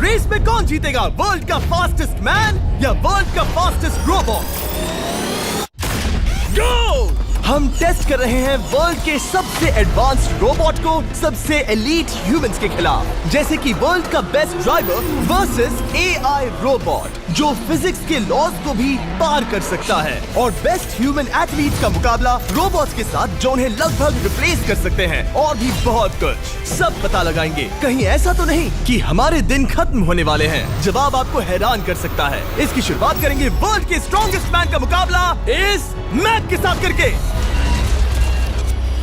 Race में कौन जीतेगा, वर्ल्ड का फास्टेस्ट मैन या वर्ल्ड का फास्टेस्ट रोबोट? गो! हम टेस्ट कर रहे हैं वर्ल्ड के सबसे एडवांस्ड रोबोट को सबसे एलीट ह्यूमंस के खिलाफ, जैसे कि वर्ल्ड का best driver versus AI robot जो फिजिक्स के लॉज को भी पार कर सकता है, और बेस्ट ह्यूमन एथलीट का मुकाबला रोबोट्स के साथ जो उन्हें लगभग रिप्लेस कर सकते हैं, और भी बहुत कुछ। सब पता लगाएंगे। कहीं ऐसा तो नहीं कि हमारे दिन खत्म होने वाले हैं? जवाब आपको हैरान कर सकता है। इसकी शुरुआत करेंगे वर्ल्ड के स्ट्रॉन्गेस्ट मैन का मुकाबला इस मैक के साथ करके।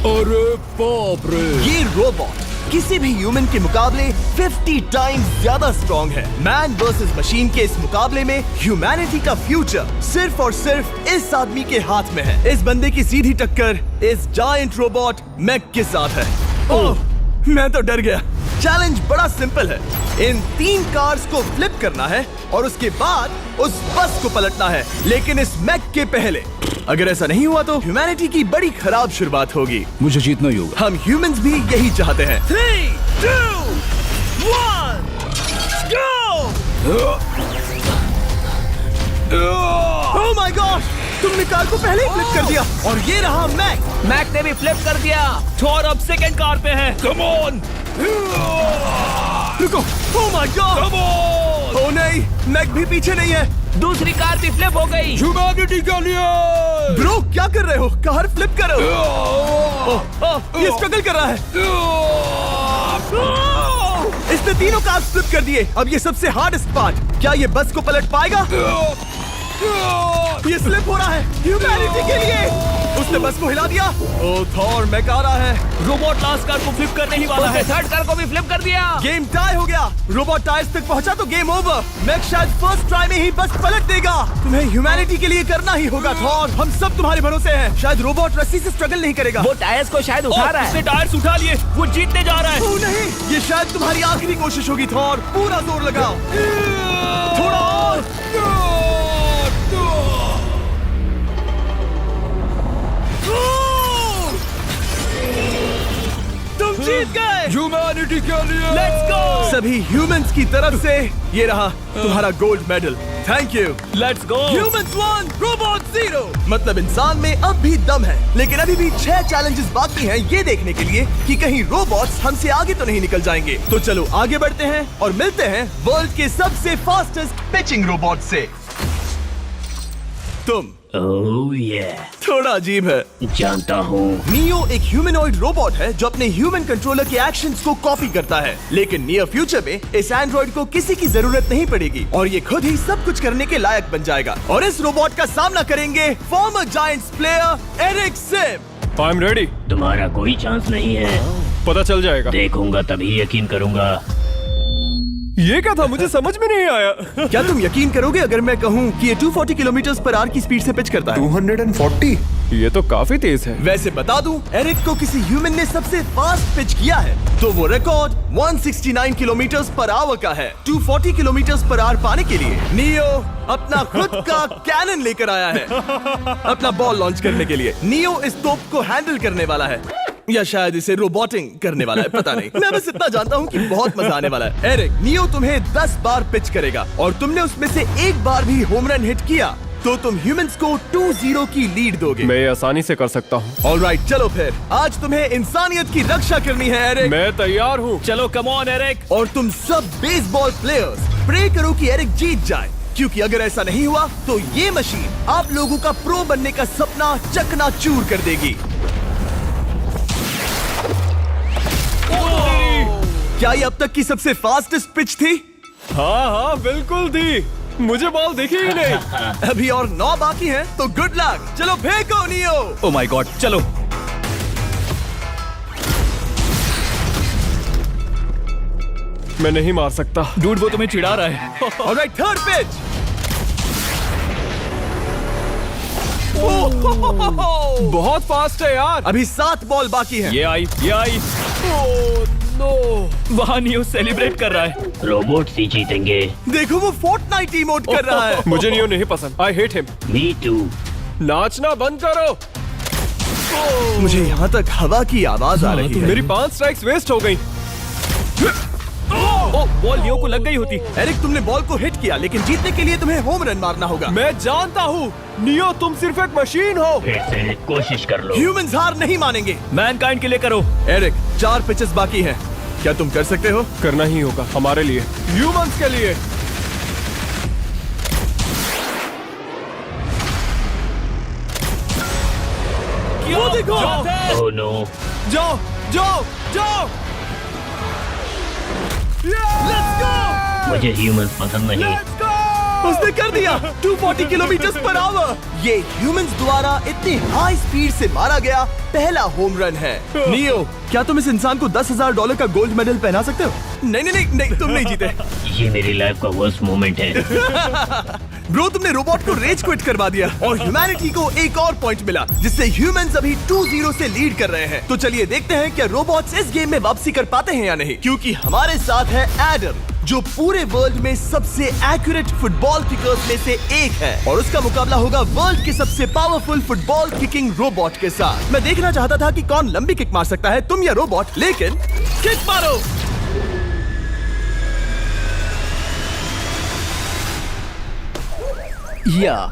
अरे बाप रे! ये रोबोट किसी भी ह्यूमन के मुकाबले 50 टाइम्स ज्यादा स्ट्रॉन्ग है। मैन वर्सेस मशीन के इस मुकाबले में ह्यूमैनिटी का फ्यूचर सिर्फ और सिर्फ इस आदमी के हाथ में है। इस बंदे की सीधी टक्कर इस जायंट रोबोट मैक के साथ है। ओह, मैं तो डर गया। चैलेंज बड़ा सिंपल है। इन 3 कार्स को फ्लिप करना है और उसके बाद उस बस को पलटना है, लेकिन इस मैक के पहले। अगर ऐसा नहीं हुआ तो ह्यूमैनिटी की बड़ी खराब शुरुआत होगी। मुझे जीतना ही होगा। हम ह्यूमंस भी यही चाहते हैं। 3, 2, 1, गो! Oh my god! तुमने कार को पहले ही फ्लिप कर दिया, और ये रहा मैक। मैक ने भी फ्लिप कर दिया। थॉर अब सेकंड कार पे है। Come on! रुको! Oh my god! Come on! Oh नहीं, मैक भी पीछे नहीं है। दूसरी कार भी फ्लिप हो गई। ह्यूमैनिटी के लिए! ब्रो, क्या कर रहे हो? कार फ्लिप करो। ये स्ट्रगल कर रहा है। इसने तीनों कार फ्लिप कर दिए। अब ये सबसे हार्डेस्ट पार्ट, क्या ये बस को पलट पाएगा? ये स्लिप हो रहा है ह्यूमैनिटी के लिए। उसने बस को हिला दिया। ओह थॉर, मैक आ रहा है। रोबोट लास्ट कार को फ्लिप करने ही वाला है। थर्ड कार को भी फ्लिप कर दिया। गेम टाई हो गया। रोबोट टायर्स तक पहुंचा तो गेम ओवर। मैक शायद फर्स्ट ट्राई में ही बस पलट देगा। तुम्हें ह्यूमैनिटी के लिए करना ही होगा थॉर। हम सब तुम्हारे भरोसे हैं। शायद रोबोट रस्सी से स्ट्रगल नहीं करेगा। वो टायर्स को शायद उठा रहा है। उसने टायर्स उठा लिए। वो जीतने जा रहा है। ओह नहीं, ये शायद तुम्हारी आखिरी कोशिश होगी थॉर। पूरा जोर लगाओ। थोड़ा और। तुम जीत गए। ह्यूमैनिटी के लिए! Let's go! सभी ह्यूमंस की तरफ से ये रहा तुम्हारा gold medal. Thank you. Let's go! Humans 1, robot 0। मतलब इंसान में अब भी दम है, लेकिन अभी भी 6 चैलेंजेस बाकी हैं ये देखने के लिए कि कहीं रोबोट्स हमसे आगे तो नहीं निकल जाएंगे। तो चलो आगे बढ़ते हैं और मिलते हैं वर्ल्ड के सबसे फास्टेस्ट पिचिंग रोबोट से। तुम ओह ये थोड़ा अजीब है। जानता हूँ। नियो एक ह्यूमनॉइड रोबोट है जो अपने ह्यूमन कंट्रोलर के एक्शंस को कॉपी करता है, लेकिन नियर फ्यूचर में इस एंड्रॉइड को किसी की जरूरत नहीं पड़ेगी और ये खुद ही सब कुछ करने के लायक बन जाएगा। और इस रोबोट का सामना करेंगे former Giants player Eric Sim. I am ready. तुम्हारा कोई चांस नहीं है। पता चल जाएगा। देखूंगा तभी यकीन करूंगा। ये क्या था? मुझे समझ में नहीं आया। क्या तुम यकीन करोगे अगर मैं कहूँ कि ये 240 किलोमीटर पर आवर की स्पीड से पिच करता है? 240? ये तो काफी तेज है। वैसे बता दूं, एरिक को किसी ह्यूमन ने सबसे फास्ट पिच किया है तो वो रिकॉर्ड 169 किलोमीटर पर आवर का है। 240 किलोमीटर पर आवर पाने के लिए नियो अपना खुद का कैनन लेकर आया है अपना बॉल लॉन्च करने के लिए। नियो इस तोप को हैंडल करने वाला है, या शायद इसे रोबोटिंग करने वाला है, पता नहीं। मैं बस इतना जानता हूँ कि बहुत मजा आने वाला है। एरिक, नियो तुम्हें 10 बार पिच करेगा और तुमने उसमें से एक बार भी होम रन हिट किया तो तुम ह्यूमंस को 2-0 की लीड दोगे। मैं ये आसानी से कर सकता हूँ। ऑलराइट, चलो फिर आज तुम्हें इंसानियत की रक्षा करनी है एरिक। मैं तैयार हूँ। चलो कम ऑन एरिक। और तुम सब बेसबॉल प्लेयर्स प्रे करो कि एरिक जीत जाए, क्योंकि अगर ऐसा नहीं हुआ तो ये मशीन आप लोगों का प्रो बनने का सपना चकनाचूर कर देगी। क्या ये अब तक की सबसे फास्टेस्ट पिच थी? हाँ हाँ बिल्कुल थी। मुझे बॉल दिखी ही नहीं। अभी और 9 बाकी हैं, तो गुड लक। चलो फेंको नियो। ओह माय गॉड, चलो। मैं नहीं मार सकता। डूड, वो तुम्हें चिढ़ा रहा है। Alright, third pitch. बहुत फास्ट है यार। अभी 7 बॉल बाकी हैं। ये आई। Oh no! वहाँ नियो सेलिब्रेट कर रहा है। रोबोट ही जीतेंगे। देखो वो फोर्टनाइट इमोट कर रहा है। मुझे नियो नहीं पसंद। I hate him. Me too. नाचना बंद करो। मुझे यहाँ तक हवा की आवाज आ रही है। मेरी 5 स्ट्राइक्स वेस्ट हो गई। ओ, बॉल लियो को लग गई होती। एरिक, तुमने बॉल को हिट किया, लेकिन जीतने के लिए तुम्हें होम रन मारना होगा। मैं जानता हूँ नियो, तुम सिर्फ एक मशीन हो। फिर से कोशिश कर लो। ह्यूमंस हार नहीं मानेंगे। मैनकाइंड के लिए करो। एरिक, 4 पिचेस बाकी हैं। क्या तुम कर सकते हो? करना ही होगा हमारे लिए, ह्यूमंस के लिए। वो देखो। Oh no. जाओ जाओ जाओ। Let's go. मुझे ह्यूमंस पसंद नहीं। उसने कर दिया 240 किलोमीटर पर आवर। ये ह्यूमंस द्वारा इतनी हाई स्पीड से मारा गया पहला होम रन है। नियो, क्या तुम इस इंसान को $10,000 का गोल्ड मेडल पहना सकते हो? नहीं नहीं नहीं, नहीं तुम नहीं जीते। ये मेरी लाइफ का वर्स्ट मोमेंट है। ब्रो, तुमने रोबोट को रेज क्विट करवा दिया और ह्यूमैनिटी को एक और पॉइंट मिला, जिससे ह्यूमंस अभी 2-0 से लीड कर रहे हैं। तो चलिए देखते हैं क्या रोबोट्स इस गेम में वापसी कर पाते हैं या नहीं, क्योंकि हमारे साथ है एडम, जो पूरे वर्ल्ड में सबसे एक्यूरेट फुटबॉल किकर्स में से एक है, और उसका मुकाबला होगा वर्ल्ड के सबसे पावरफुल फुटबॉल किकिंग रोबोट के साथ। मैं देखना चाहता था कि कौन लंबी किक मार सकता है, तुम या रोबोट, लेकिन किक मारो।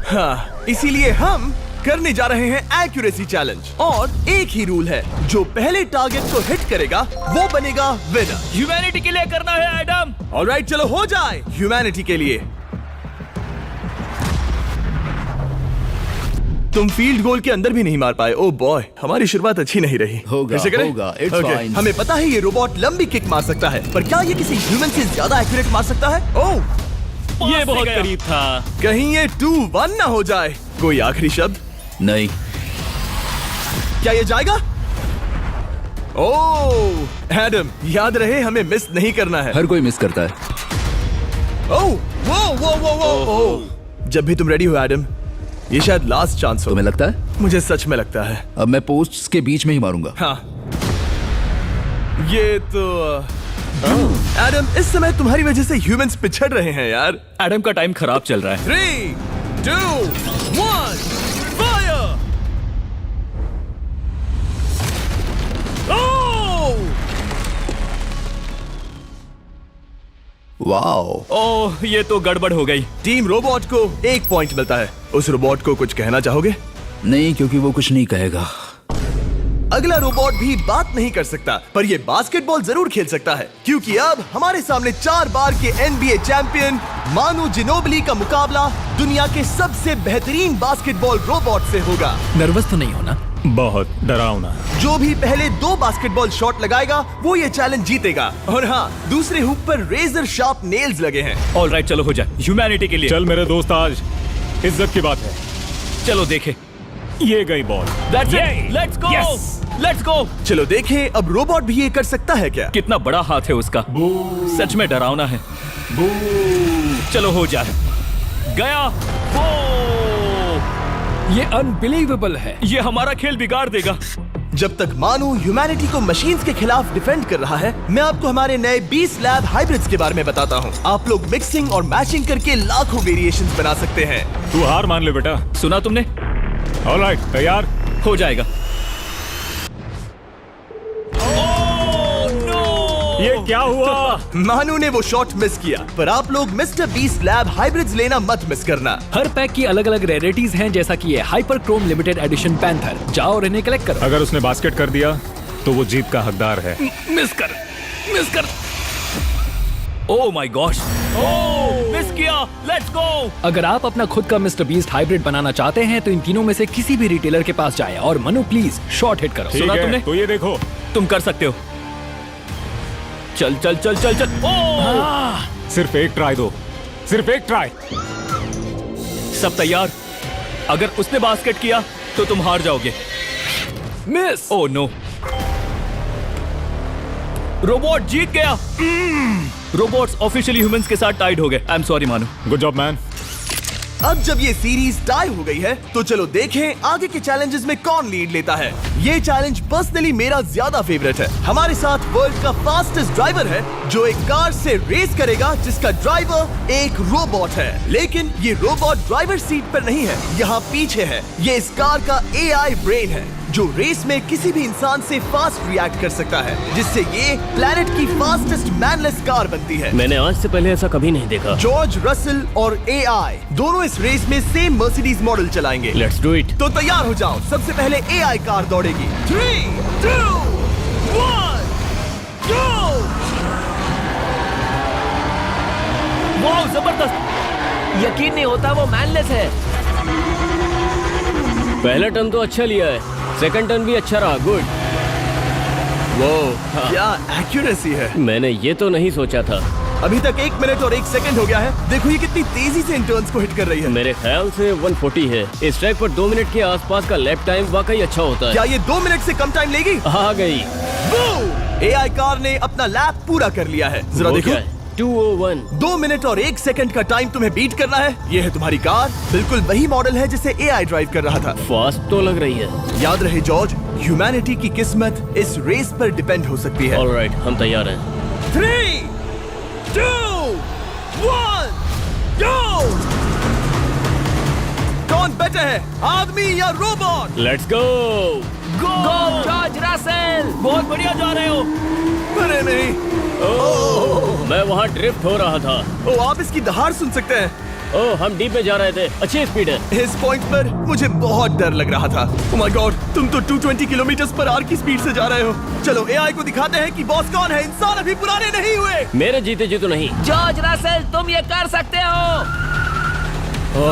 हाँ, इसीलिए हम करने जा रहे हैं एक्यूरेसी चैलेंज, और एक ही रूल है, जो पहले टारगेट को हिट करेगा वो बनेगा विनर। ह्यूमैनिटी के लिए करना है एडम। ऑलराइट, चलो हो जाए ह्यूमैनिटी के लिए। तुम फील्ड गोल के अंदर भी नहीं मार पाए। ओ बॉय, हमारी शुरुआत अच्छी नहीं रही। होगा, फिर से करें? होगा, it's Okay, fine. हमें पता है ये रोबोट लंबी किक मार सकता है, पर क्या ये किसी ह्यूमन से ज्यादा एक्यूरेट मार सकता है? ओह, ये बहुत करीब था। कहीं ये 2-1 ना हो जाए। कोई आखिरी शब्द? नहीं। क्या ये जाएगा? ओह एडम, याद रहे हमें मिस नहीं करना है। हर कोई मिस करता है। ओह, वो। जब भी तुम रेडी हो एडम, ये शायद लास्ट चांस हो। तुम्हें लगता है? मुझे सच में लगता है। अब मैं पोस्ट्स के बीच में ही मारूंगा। हाँ, ये तो एडम, इस समय तुम्हारी वजह से ह्यूमंस पिछड़ रहे हैं यार। एडम का टाइम खराब चल रहा है। 3, 2, 1, फायर! वाओ। ओह, ये तो गड़बड़ हो गई। टीम रोबोट को 1 पॉइंट मिलता है। उस रोबोट को कुछ कहना चाहोगे? नहीं, क्योंकि वो कुछ नहीं कहेगा। अगला रोबोट भी बात नहीं कर सकता, पर ये बास्केटबॉल जरूर खेल सकता है, क्योंकि अब हमारे सामने 4 बार के NBA चैंपियन मानू जिनोबिली का मुकाबला दुनिया के सबसे बेहतरीन बास्केटबॉल रोबोट से होगा। नर्वस तो नहीं होना? बहुत डरावना। जो भी पहले 2 बास्केटबॉल शॉट लगाएगा वो ये चैलेंज जीतेगा। और हाँ, दूसरे हुक पर रेजर शार्प नेल्स लगे हैं। ऑलराइट, चलो हो जाए ह्यूमैनिटी के लिए। चल मेरे दोस्त, आज इज्जत की बात है। चलो देखे। ये गई ball. That's it. Let's go. Let's go. चलो देखें अब रोबोट भी ये कर सकता है क्या? कितना बड़ा हाथ है उसका। सच में डरावना है। चलो हो जाए। गया। ये अनबिलीवेबल है। ये हमारा खेल बिगाड़ देगा। जब तक मानू ह्यूमैनिटी को मशीन्स के खिलाफ डिफेंड कर रहा है, मैं आपको हमारे नए 20 लैब हाइब्रिड्स के बारे में बताता हूँ। आप लोग मिक्सिंग और मैचिंग करके लाखों वेरिएशंस बना सकते हैं। तू हार मान ले बेटा। सुना तुमने? ऑलराइट, तैयार? हो जाएगा। ये क्या हुआ? मानू ने वो शॉट मिस किया, पर आप लोग मिस्टर 20 लैब हाइब्रिड्स लेना मत मिस करना। हर पैक की अलग अलग रेयरिटीज हैं, जैसा कि ये hyper Chrome limited edition panther. जाओ और इन्हें कलेक्ट करो। अगर उसने बास्केट कर दिया तो वो जीत का हकदार है। मिस कर। Oh my gosh. Oh, miss किया। Let's go. अगर आप अपना खुद का मिस्टर बीस्ट हाइब्रिड बनाना चाहते हैं तो इन तीनों में से किसी भी रिटेलर के पास जाएं और मनु प्लीज शॉट हिट करो। ठीक सुना है, तुमने? तो ये देखो। तुम कर सकते हो। चल। ओह! सिर्फ एक ट्राई दो, सिर्फ एक ट्राई। सब तैयार? अगर उसने बास्केट किया तो तुम हार जाओगे। मिस। ओह नो, रोबोट जीत गया। रोबोट्स ऑफिशियली ह्यूमंस के साथ टाइड हो गए। आई एम सॉरी मानू। Good job man. अब जब ये सीरीज टाई हो गई है, तो चलो देखें आगे के चैलेंजेस में कौन लीड लेता है। ये चैलेंज पर्सनली मेरा ज्यादा फेवरेट है। हमारे साथ वर्ल्ड का फास्टेस्ट ड्राइवर है, जो एक कार से रेस करेगा जिसका ड्राइवर एक रोबोट है। लेकिन ये रोबोट ड्राइवर सीट पर नहीं है, यहाँ पीछे है। ये इस कार का AI ब्रेन है, जो रेस में किसी भी इंसान से फास्ट रिएक्ट कर सकता है, जिससे ये प्लेनेट की फास्टेस्ट मैनलेस कार बनती है। मैंने आज से पहले ऐसा कभी नहीं देखा। जॉर्ज रसल और एआई दोनों इस रेस में सेम मर्सिडीज मॉडल चलाएंगे। Let's do it. तो तैयार हो जाओ, सबसे पहले एआई कार दौड़ेगी। 3, 2, 1, go! वाह जबरदस्त, यकीन नहीं होता वो मैनलेस है। पहला टर्न तो अच्छा लिया है, सेकंड टर्न भी अच्छा रहा। गुड। वो क्या एक्यूरेसी है। मैंने ये तो नहीं सोचा था। अभी तक 1 मिनट और 1 सेकंड हो गया है। देखो ये कितनी तेजी से इन टर्न्स को हिट कर रही है। मेरे ख्याल से 140 है। इस ट्रैक पर 2 मिनट के आसपास का लैप टाइम वाकई अच्छा होता है। क्या ये 2 मिनट से कम टाइम लेगी? आ गई। एआई कार ने अपना लैप पूरा कर लिया है। जरा वो देखो, क्या है? 201। 2 मिनट और 1 सेकंड का टाइम तुम्हें बीट करना है। ये है तुम्हारी कार, बिल्कुल वही मॉडल है जिसे एआई ड्राइव कर रहा था। फास्ट तो लग रही है। याद रहे जॉर्ज, ह्यूमैनिटी की किस्मत इस रेस पर डिपेंड हो सकती है। ऑलराइट, हम तैयार हैं। 3, 2, 1, go! कौन बेटर है, आदमी या robot? Let's go. Go George Russell, बहुत बढ़िया जा रहे हो। अरे नहीं, मैं वहाँ ड्रिफ्ट हो रहा था। ओ आप इसकी दहाड़ सुन सकते हैं। ओह, हम डीप में जा रहे थे। अच्छी स्पीड है। इस पॉइंट पर मुझे बहुत डर लग रहा था। ओह माय गॉड, तुम तो 220 किलोमीटर पर आवर की स्पीड से जा रहे हो। चलो एआई को दिखाते हैं कि बॉस कौन है। इंसान अभी पुराने नहीं हुए। मेरे जीते जी तो नहीं। जॉर्ज रसेल, तुम ये कर सकते हो।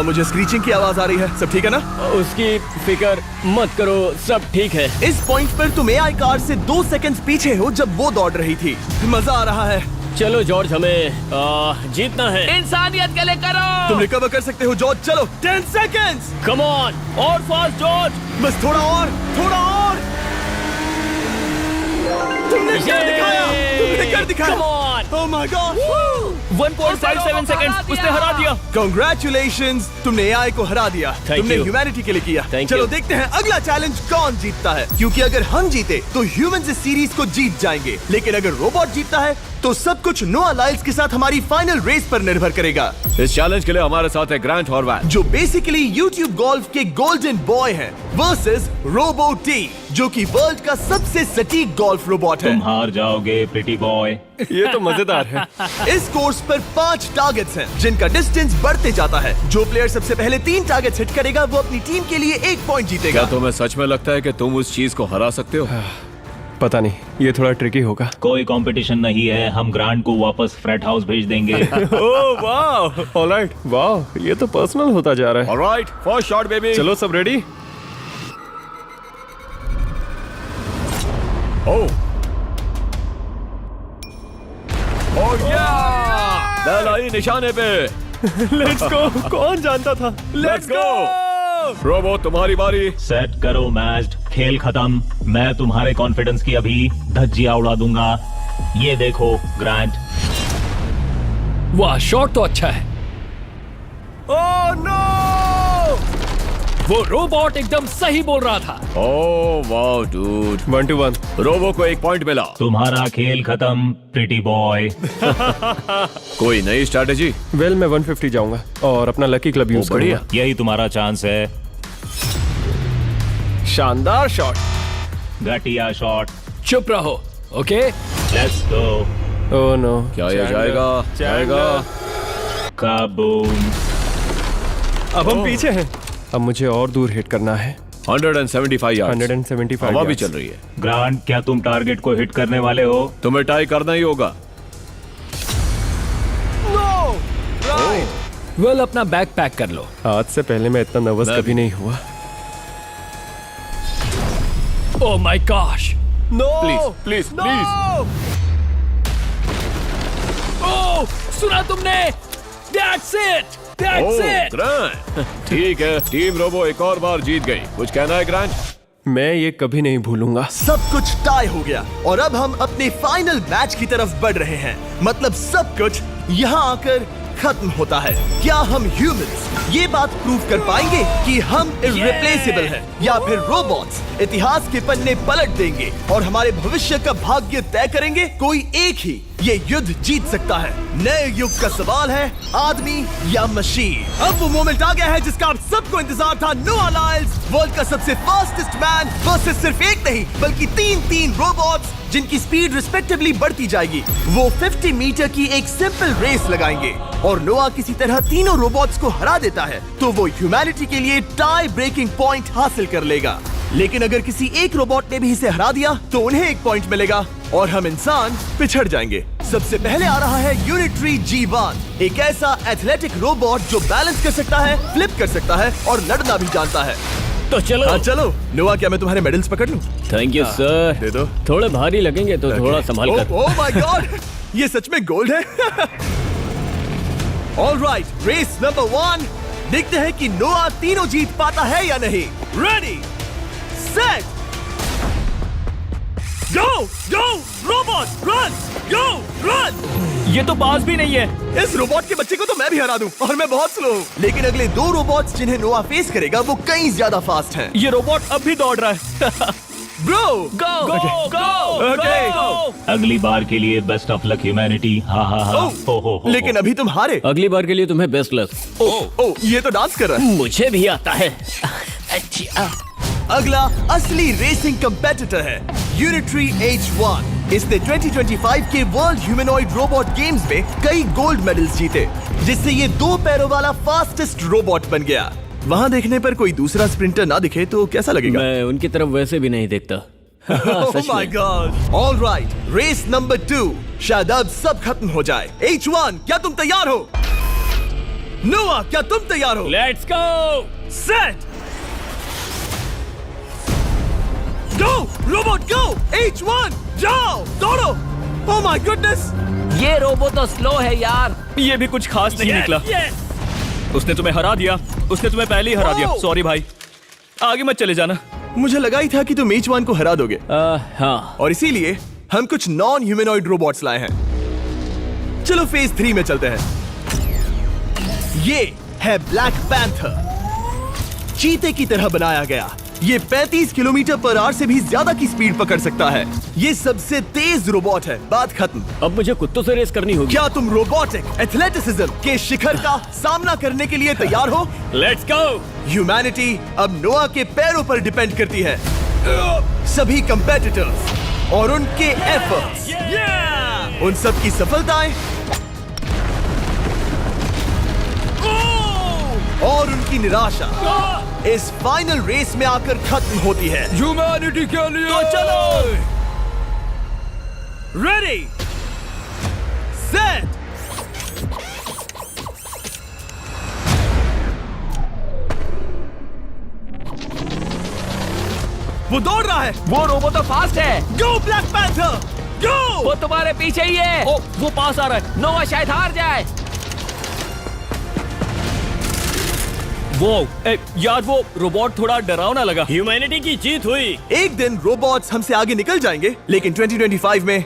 मुझे स्क्रीचिंग की आवाज आ रही है। सब ठीक है ना? उसकी फिक्र मत करो, सब ठीक है। इस पॉइंट पर तुम एआई कार से 2 सेकंड्स पीछे हो जब वो दौड़ रही थी। मजा आ रहा है। चलो जॉर्ज, हमें जीतना है। इंसानियत के लिए करो। तुम रिकवर कर सकते हो जॉर्ज। चलो 10 सेकंड्स। कम ऑन, और फास्ट जॉर्ज। बस थोड़ा और, थोड़ा और। तुमने कर दिखाया, तुमने कर दिखाया। Come on! Oh my God! 1.57 seconds, उसने हरा दिया। Congratulations! तुमने एआई को हरा दिया। Thank तुमने you. ह्यूमैनिटी के लिए किया। Thank चलो you. देखते हैं अगला चैलेंज कौन जीतता है। क्योंकि अगर हम जीते तो ह्यूमंस इस सीरीज को जीत जाएंगे, लेकिन अगर रोबोट जीतता है तो सब कुछ नोआ लाइल्स के साथ हमारी फाइनल रेस पर निर्भर करेगा। इस चैलेंज के लिए हमारे साथ है ग्रांट हॉर्वैट, जो बेसिकली YouTube गोल्फ के गोल्डन बॉय हैं, वर्सेस रोबो टी, जो कि वर्ल्ड का सबसे सटीक गोल्फ रोबोट है। तुम हार जाओगे प्रिटी बॉय। ये तो मजेदार है। इस कोर्स पर 5 टारगेट्स हैं, जिनका डिस्टेंस बढ़ते जाता है। जो प्लेयर सबसे पहले 3 टारगेट्स हिट करेगा वो अपनी टीम के लिए 1 पॉइंट जीतेगा। क्या तुम्हें सच में लगता है कि तुम उस चीज को हरा सकते हो? पता नहीं, ये थोड़ा ट्रिकी होगा। कोई कंपटीशन नहीं है, हम ग्रांट को वापस फ्रेट हाउस भेज देंगे। ओह वाह, ऑलराइट, वाह, ये तो पर्सनल होता जा रहा है। Alright, first shot baby. चलो सब रेडी? ओह या, बैल आई निशाने पे। Let's go. कौन जानता था? Let's go. रोबो, तुम्हारी बारी। सेट करो मैच, खेल खत्म। मैं तुम्हारे कॉन्फिडेंस की अभी धज्जियां उड़ा दूंगा। ये देखो ग्रांट। वाह, शॉट तो अच्छा है। Oh no! वो रोबोट एकदम सही बोल रहा था। ओह वाह डूड। 1-1। रोबो को 1 पॉइंट मिला। तुम्हारा खेल खत्म प्रिटी बॉय। कोई नई स्ट्रैटेजी? वेल, मैं 150 जाऊंगा और अपना लकी क्लब यूज बढ़िया। करूंगा। यही तुम्हारा चांस है। शानदार शॉट। घटिया शॉट। चुप रहो, okay? Let's go. Oh no. क्या ये जाएगा? जाएगा। काबूम। अब हम पीछे हैं। अब मुझे और दूर हिट करना है। 175 यार्ड्स। 175 हवा भी yards। चल रही है। ग्रांट, क्या तुम टारगेट को हिट करने वाले हो? तुम्हें टाई करना ही होगा। वेल, अपना बैग पैक कर लो। आज से पहले मैं इतना नर्वस मैं कभी भी। नहीं हुआ। Oh my gosh. No! Please please please. Oh, सुना तुमने? That's it! That's it! Grant, ठीक है, टीम रोबो एक और बार जीत गई। कुछ कहना है ग्रांट? मैं ये कभी नहीं भूलूंगा। सब कुछ टाई हो गया और अब हम अपने फाइनल मैच की तरफ बढ़ रहे हैं। मतलब सब कुछ यहाँ आकर खत्म होता है। क्या हम ह्यूमंस ये बात प्रूव कर पाएंगे कि हम इररिप्लेसेबल हैं, या फिर रोबोट्स इतिहास के पन्ने पलट देंगे और हमारे भविष्य का भाग्य तय करेंगे? कोई एक ही ये युद्ध जीत सकता है। नए युग का सवाल है आदमी या मशीन। अब वो मोमेंट आ गया है जिसका आप सबको इंतजार था। नोआ लाइल्स वर्ल्ड का सबसे फास्टेस्ट मैन वर्सेस सिर्फ एक नहीं बल्कि तीन रोबोट्स जिनकी स्पीड रिस्पेक्टिवली बढ़ती जाएगी। वो 50 मीटर की एक सिंपल रेस लगाएंगे और नोआ किसी तरह तीनों रोबोट्स को हरा देता है तो वो ह्यूमैनिटी के लिए टाई ब्रेकिंग पॉइंट हासिल कर लेगा। लेकिन अगर किसी एक रोबोट ने भी इसे हरा दिया तो उन्हें एक पॉइंट मिलेगा और हम इंसान पिछड़ जाएंगे। सबसे पहले आ रहा है यूनिट्री G1, एक ऐसा एथलेटिक रोबोट जो बैलेंस कर सकता है, फ्लिप कर सकता है और लड़ना भी जानता है। तो चलो। हाँ चलो। नोआ, क्या मैं तुम्हारे मेडल्स पकड़ लूं? Thank you sir. दे दो। थोड़े भारी लगेंगे तो थोड़ा संभाल कर। ओह माय गॉड, ये सच में गोल्ड है। Alright, race number 1। देखते हैं कि नोआ तीनों जीत पाता है या नहीं। रेडी, सेट, गो गो रोबोट रन, गो रन। ये तो पास भी नहीं है। इस रोबोट के बच्चे को तो मैं भी हरा दूं और मैं बहुत स्लो हूं। लेकिन अगले 2 रोबोट्स जिन्हें नोआ फेस करेगा वो कहीं ज्यादा फास्ट हैं। ये रोबोट अब भी दौड़ रहा है। ब्रो गो गो गो गो। अगली बार के लिए बेस्ट ऑफ लक ह्यूमैनिटी। हाँ हाँ हाँ। हो। लेकिन अभी तुम हारे। अगली बार के लिए तुम्हें बेस्ट लक। ओ, ये तो डांस कर रहा है। मुझे भी आता है। अगला असली रेसिंग कंपेटिटर है यूनिट्री H1। इसने 2025 के वर्ल्ड ह्यूमनॉइड रोबोट गेम्स में कई गोल्ड मेडल्स जीते, जिससे ये 2 पैरों वाला फास्टेस्ट रोबोट बन गया। वहाँ देखने पर कोई दूसरा स्प्रिंटर ना दिखे तो कैसा लगेगा? मैं उनकी तरफ वैसे भी नहीं देखता। Oh my God! All right, race number 2। शायद अब सब खत्म हो जाए। H1, क्या तुम तैयार हो? नोआ, क्या तुम तैयार हो? Let's go. Set, go robot go. H1, जाओ दौड़ो। Oh my goodness! ये रोबो तो स्लो है यार। ये भी कुछ खास नहीं निकला। उसने तुम्हें हरा दिया। उसने तुम्हें पहले ही हरा दिया। सॉरी भाई, आगे मत चले जाना। मुझे लगा ही था कि तुम H1 को हरा दोगे हाँ। और इसीलिए हम कुछ नॉन ह्यूमनॉइड रोबोट्स लाए हैं। चलो फेज 3 में चलते हैं। ये है ब्लैक पैंथर, चीते की तरह बनाया गया। ये 35 किलोमीटर पर आवर से भी ज्यादा की स्पीड पकड़ सकता है। ये सबसे तेज रोबोट है। बात खत्म। अब मुझे कुत्तों से रेस करनी होगी। क्या तुम रोबोटिक एथलेटिसिज्म के शिखर का सामना करने के लिए तैयार हो? Let's go. ह्यूमैनिटी अब नोआ के पैरों पर डिपेंड करती है। सभी कंपेटिटर्स और उनके एफर्ट्स, उन सब की सफलताएं और उनकी निराशा इस फाइनल रेस में आकर खत्म होती है। ह्यूमैनिटी के लिए। तो चलो, रेडी, सेट, वो दौड़ रहा है। वो रोबो तो फास्ट है। गो ब्लैक पैंथर, गो। वो तुम्हारे पीछे ही है। ओ, वो पास आ रहा है। नोआ शायद हार जाए। वो यार, वो रोबोट थोड़ा डरावना लगा। ह्यूमैनिटी की जीत हुई। एक दिन रोबोट्स हमसे आगे निकल जाएंगे, लेकिन 2025 में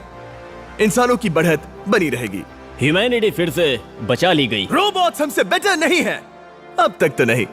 इंसानों की बढ़त बनी रहेगी। ह्यूमैनिटी फिर से बचा ली गई। रोबोट्स हमसे बेटर नहीं है, अब तक तो नहीं।